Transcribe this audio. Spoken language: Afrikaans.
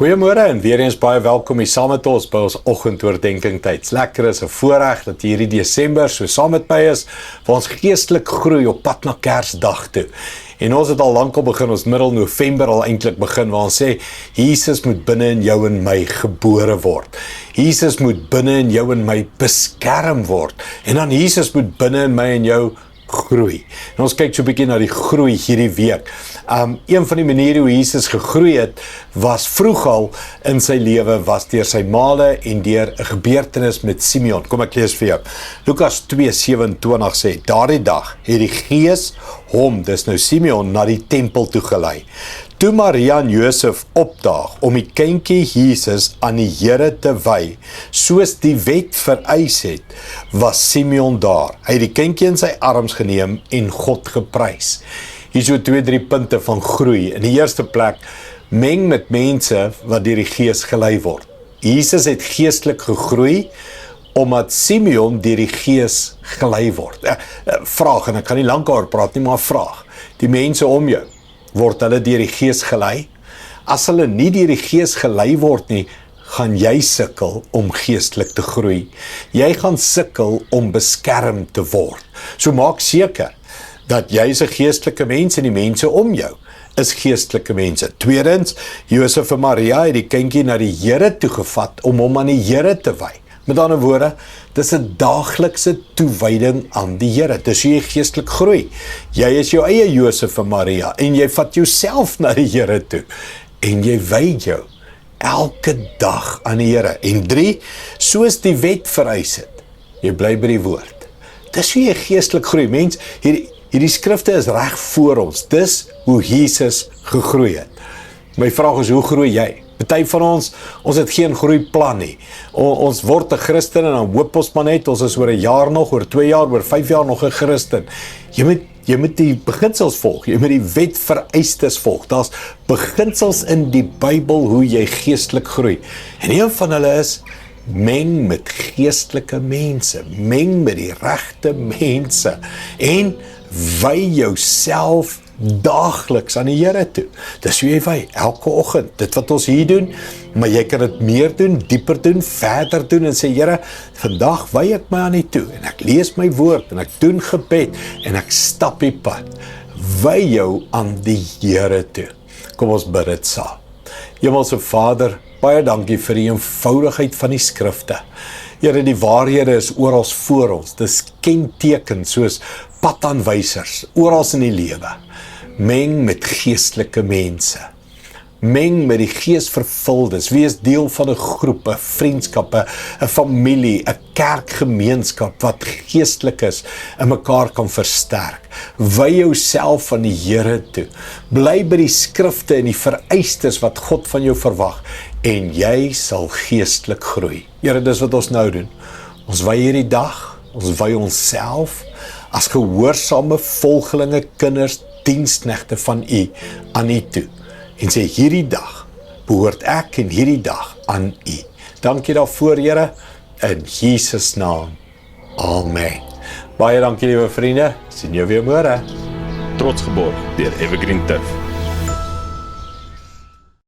Goeiemôre en weer eens baie welkom hier saam met ons by ons oggendoordenkings tyd. Lekker is 'n voorreg dat hierdie Desember so saam met my is, waar ons geestelik groei op pad na Kersdag toe. En ons het al lank al begin, ons middel November al eintlik begin, waar ons sê, Jesus moet binne in jou en my gebore word. Jesus moet binne in jou en my beskerm word. En dan Jesus moet binne in my en jou groei. En ons kyk so 'n bietjie na die groei hierdie week. Een van die maniere hoe Jesus gegroei het, was vroeg al in sy lewe, was deur sy male en deur 'n gebeurtenis met Simeon. Kom ek lees vir jou. Lukas 2:27 sê, daardie dag het die Gees hom, dis nou Simeon, na die tempel toe gelei. Toe Maria en Josef opdaag om die kindjie Jesus aan die Here te wy, soos die wet vereis het, was Simeon daar. Hy het die kindjie in sy arms geneem en God geprys. Hier so 2-3 punte van groei. In die eerste plek, meng met mense wat deur die Gees gelei word. Jesus het geestelik gegroei, omdat Simeon deur die Gees gelei word. Vraag, en ek kan nie lank oor praat nie, maar vraag. Die mense om jou, word hulle deur die Gees gelei? As hulle nie deur die Gees gelei word nie, gaan jy sukkel om geestelik te groei. Jy gaan sukkel om beskerm te word. So maak seker dat jy is 'n geestelike mens en die mense om jou is geestelike mense. Tweedens, Josef en Maria het die kindjie na die Here toe gevat om hom aan die Here te wy. Met ander woorde, dis 'n daaglikse toewyding aan die Here. Dis hoe jy geestelik groei. Jy is jou eie Josef en Maria en jy vat jouself na die Here toe en jy wy jou elke dag aan die Here. En 3, soos die wet vereis het, jy bly by die woord. Dis hoe jy geestelik groei. Mens, hierdie skrifte is reg voor ons. Dis hoe Jesus gegroei het. My vraag is, hoe groei jy? Party van ons het geen groeiplan nie. Ons word 'n Christen en dan hoop ons maar net, ons is oor 'n jaar nog, oor 2 jaar, oor 5 jaar nog 'n Christen. Jy moet die beginsels volg, jy moet die wet vereistes volg. Daar's beginsels in die Bybel hoe jy geestelik groei. En een van hulle is, meng met geestelike mense, meng met die regte mense en wy jouself daagliks aan die Here toe. Dis hoe jy wy, elke oggend. Dit wat ons hier doen, maar jy kan dit meer doen, dieper doen, verder doen en sê, Here, vandag wy ek my aan U toe en ek lees my woord en ek doen gebed en ek stap die pad. Wy jou aan die Here toe. Kom ons bid dit saam. Hemelse Vader, baie dankie vir die eenvoudigheid van die skrifte. Here, die waarhede is oral voor ons. Dis kentekens soos padaanwysers, oral in die lewe. Meng met geestelike mense. Meng met die geesvervuldes. Wees deel van 'n groep, 'n vriendskap, 'n familie, 'n kerkgemeenskap wat geestelik is en mekaar kan versterk. Wy jouself aan die Here toe. Bly by die skrifte en die vereistes wat God van jou verwag en jy sal geestelik groei. Here, dis wat ons nou doen. Ons wy hierdie dag, ons wy onsself as gehoorsame volgelinge, kinders, diensknegte van U aan U toe. En sê, hierdie dag behoort ek en hierdie dag aan U. Dankie daarvoor, Here, in Jesus naam. Amen. Baie dankie, liewe vriende. Sien jou weer môre. Trots geborg deur Evergreen Turf.